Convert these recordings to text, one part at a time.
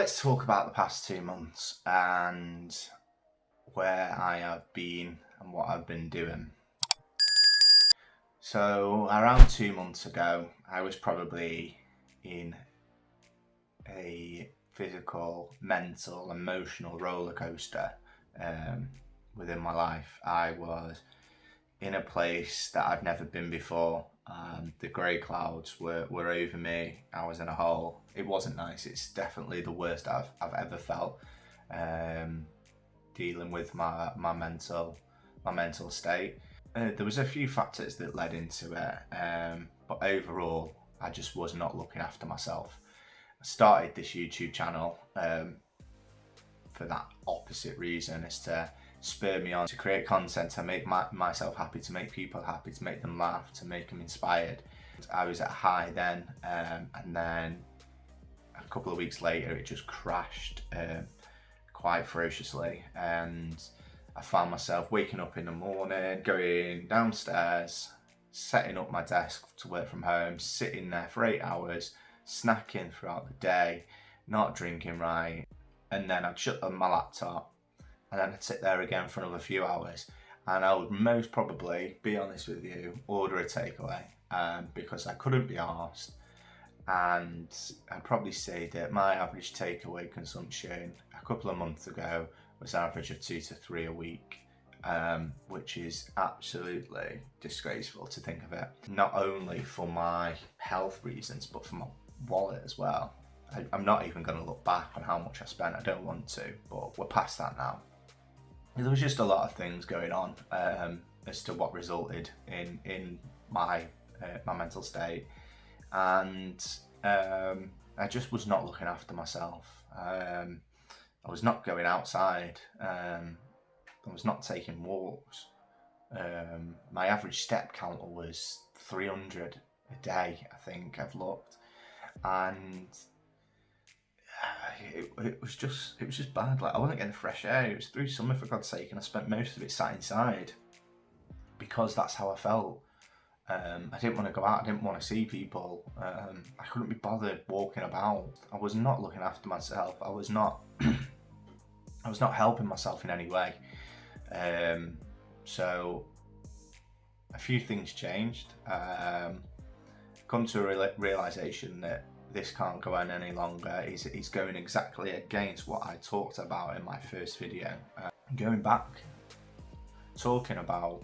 Let's talk about the past 2 months and where I have been and what I've been doing. So, around 2 months ago, I was probably in a physical, mental, emotional roller coaster within my life. I was in a place that I've never been before. The grey clouds were over me. I was in a hole. It wasn't nice. It's definitely the worst I've ever felt. Dealing with my mental state. There was a few factors that led into it, but overall, I just was not looking after myself. I started this YouTube channel for that opposite reason, is to spur me on to create content, to make myself happy, to make people happy, to make them laugh, to make them inspired. I was at a high then, and then a couple of weeks later it just crashed quite ferociously, and I found myself waking up in the morning, going downstairs, setting up my desk to work from home, sitting there for 8 hours, snacking throughout the day, not drinking right, and then I'd shut on my laptop and then I'd sit there again for another few hours, and I would most probably, be honest with you, order a takeaway because I couldn't be arsed. And I'd probably say that my average takeaway consumption a couple of months ago was an average of 2 to 3 a week, which is absolutely disgraceful to think of it. Not only for my health reasons, but for my wallet as well. I'm not even going to look back on how much I spent. I don't want to, but we're past that now. There was just a lot of things going on as to what resulted in my mental state, and I just was not looking after myself. I was not going outside. I was not taking walks. My average step counter was 300 a day, I think I've looked, and it was just bad. Like, I wasn't getting fresh air. It was through summer, for God's sake, and I spent most of it sat inside because that's how I felt. I didn't want to go out. I didn't want to see people. I couldn't be bothered walking about. I was not looking after myself. I was not helping myself in any way. So a few things changed. Come to a realization that this can't go on any longer. It's going exactly against what I talked about in my first video. Going back, talking about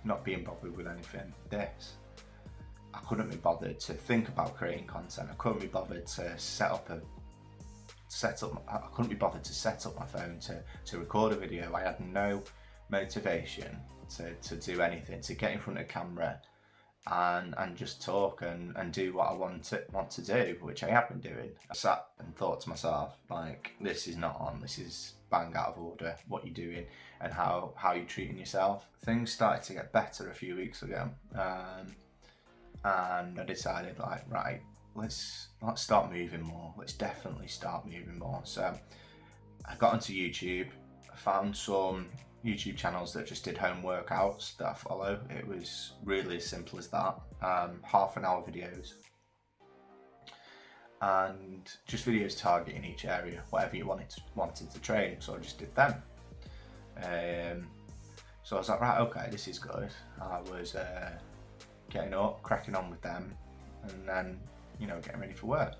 not being bothered with anything. I couldn't be bothered to think about creating content. I couldn't be bothered to I couldn't be bothered to set up my phone to record a video. I had no motivation to do anything, to get in front of a camera and just talk and do what I want to do, which I have been doing. I sat and thought to myself, like, this is not on, this is bang out of order, what you're doing and how you're treating yourself. Things started to get better a few weeks ago, and I decided, like, right, let's start moving more. Let's definitely start moving more. So I got onto YouTube. I found some YouTube channels that just did home workouts that I follow. It was really as simple as that. Half an hour videos, and just videos targeting each area, whatever you wanted to train. So I just did them. So I was like, right, okay, this is good. I was getting up, cracking on with them, and then, getting ready for work.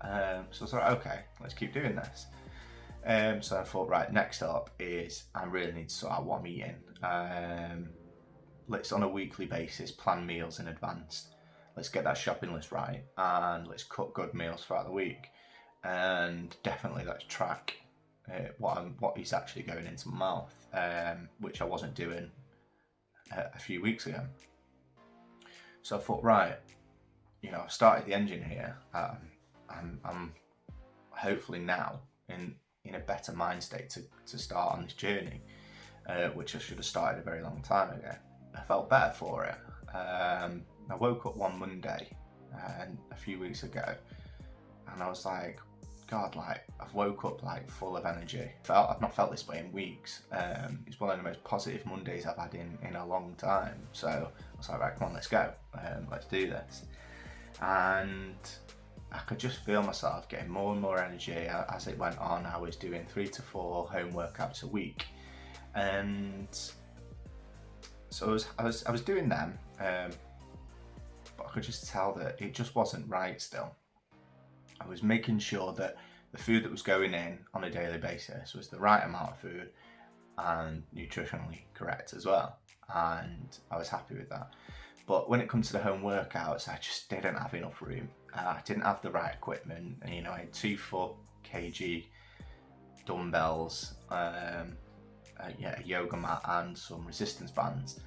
So I was like, okay, let's keep doing this. So I thought, right, next up is I really need to sort out what I'm eating. Let's, on a weekly basis, plan meals in advance. Let's get that shopping list right, and let's cook good meals throughout the week. And definitely let's track what is actually going into my mouth, which I wasn't doing a few weeks ago. So I thought, right, I've started the engine here. I'm hopefully now in a better mind state to start on this journey, which I should have started a very long time ago. I felt better for it. I woke up one Monday a few weeks ago, and I was like, God, like, I've woke up like full of energy. I've not felt this way in weeks. It's one of the most positive Mondays I've had in a long time. So I was like, right, come on, let's go. Let's do this. And I could just feel myself getting more and more energy as it went on. I was doing 3 to 4 home workouts a week, and so I was doing them, but I could just tell that it just wasn't right still. I was making sure that the food that was going in on a daily basis was the right amount of food and nutritionally correct as well, and I was happy with that. But when it comes to the home workouts, I just didn't have enough room. I didn't have the right equipment. You know, I had 2 4kg dumbbells, a yoga mat, and some resistance bands,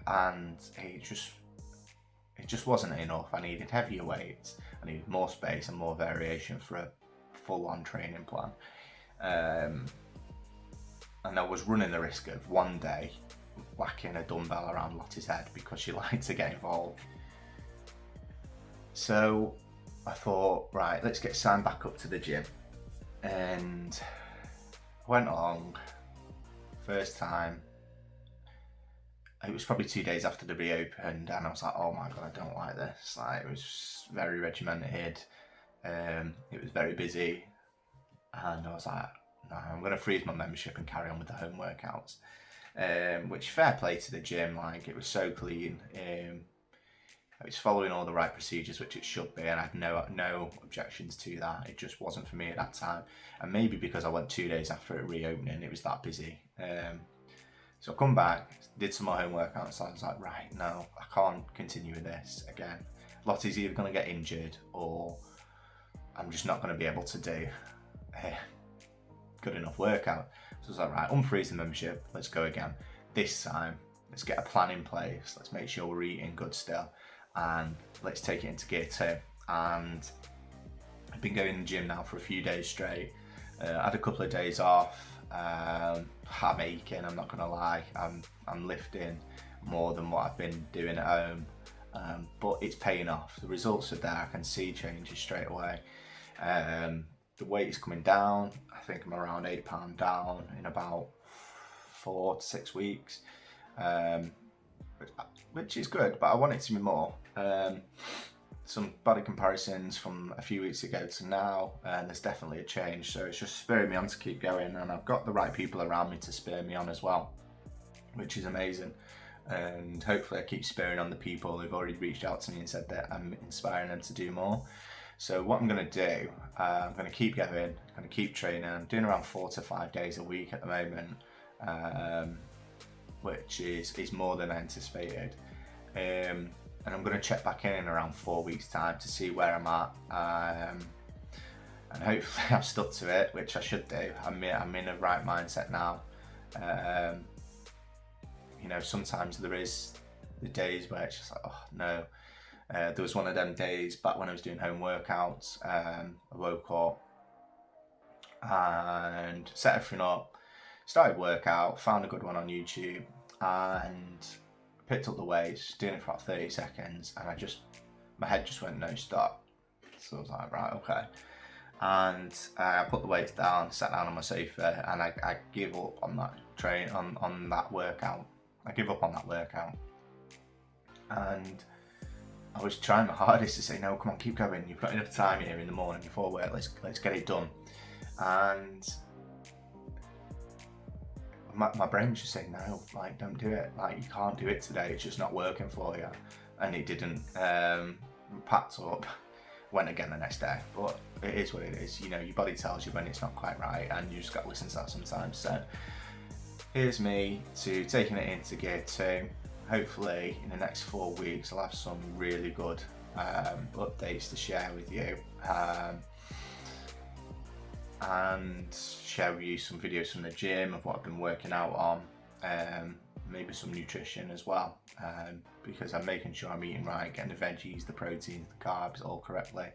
and it just wasn't enough. I needed heavier weights. I needed more space and more variation for a full-on training plan. And I was running the risk of one day whacking a dumbbell around Lottie's head because she liked to get involved. So I thought, right, let's get signed back up to the gym. And went along, first time. It was probably 2 days after the reopened, and I was like, oh my God, I don't like this. Like, it was very regimented. It was very busy. And I was like, no, I'm going to freeze my membership and carry on with the home workouts. Which, fair play to the gym, like, it was so clean. It was following all the right procedures, which it should be, and I had no objections to that. It just wasn't for me at that time. And maybe because I went 2 days after it reopening, it was that busy. So I come back, did some more home workouts, and I was like, right, no, I can't continue with this again. Lottie's either going to get injured, or I'm just not going to be able to do a good enough workout. So I was like, right, unfreeze the membership, let's go again. This time, let's get a plan in place, let's make sure we're eating good still, and let's take it into gear 2. And I've been going to the gym now for a few days straight. I had a couple of days off. I'm aching, I'm not gonna lie. I'm lifting more than what I've been doing at home, but it's paying off. The results are there. I can see changes straight away. The weight is coming down. I think I'm around £8 down in about 4 to 6 weeks, which is good, but I want it to be more. Some body comparisons from a few weeks ago to now, and there's definitely a change, so it's just spurring me on to keep going, and I've got the right people around me to spur me on as well, which is amazing. And hopefully I keep spurring on the people who've already reached out to me and said that I'm inspiring them to do more. So what I'm going to do, I'm going to keep going, I'm going to keep training. I'm doing around 4 to 5 days a week at the moment, which is more than I anticipated. And I'm going to check back in around 4 weeks' time to see where I'm at, and hopefully I've stuck to it, which I should do. I'm in a right mindset now. You know, sometimes there is the days where it's just like, oh no. There was one of them days back when I was doing home workouts. I woke up and set everything up, started workout, found a good one on YouTube, and picked up the weights, doing it for about 30 seconds, and my head just went no stop. So I was like, right, okay. And I put the weights down, sat down on my sofa, and I give up on that on that workout. I give up on that workout. And I was trying my hardest to say, no, come on, keep going. You've got enough time here in the morning before work. Let's get it done. And my brain was just saying, no, like, don't do it. Like, you can't do it today. It's just not working for you. And it didn't. Packed up, went again the next day. But it is what it is. You know, your body tells you when it's not quite right, and you just got to listen to that sometimes. So here's me to taking it into gear 2. Hopefully in the next 4 weeks I'll have some really good updates to share with you, and share with you some videos from the gym of what I've been working out on, maybe some nutrition as well, because I'm making sure I'm eating right, getting the veggies, the proteins, the carbs all correctly.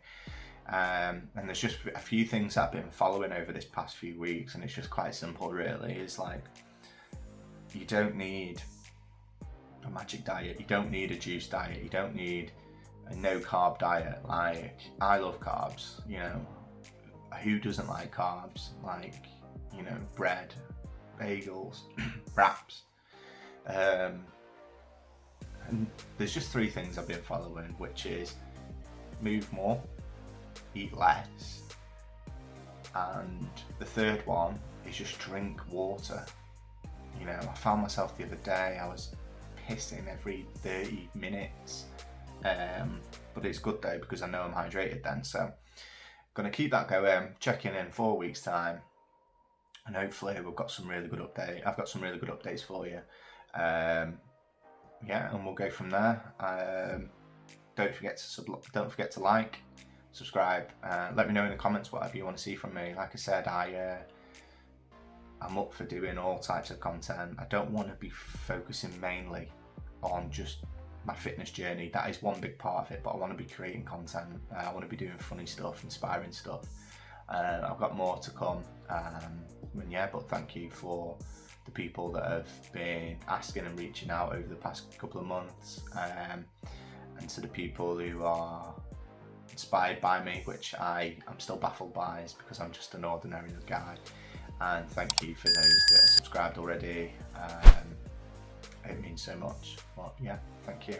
And there's just a few things I've been following over this past few weeks, and it's just quite simple really. It's like, you don't need a magic diet, you don't need a juice diet, you don't need a no carb diet. Like, I love carbs, you know, who doesn't like carbs? Like, you know, bread, bagels, wraps, and there's just 3 things I've been following, which is move more, eat less. And the third one is just drink water. You know, I found myself the other day, I was pissing every 30 minutes. But it's good though, because I know I'm hydrated then. So gonna keep that going, check in 4 weeks time, and hopefully we've got some really good update. I've got some really good updates for you. Yeah, and we'll go from there. Don't forget to like, subscribe. Let me know in the comments whatever you want to see from me. Like I said, I'm up for doing all types of content. I don't want to be focusing mainly on just my fitness journey. That is one big part of it, but I want to be creating content. I want to be doing funny stuff, inspiring stuff. I've got more to come. And yeah, but thank you for the people that have been asking and reaching out over the past couple of months, and to the people who are inspired by me, which I am still baffled by, is because I'm just an ordinary guy. And thank you for those that are subscribed already. It means so much. But yeah, thank you.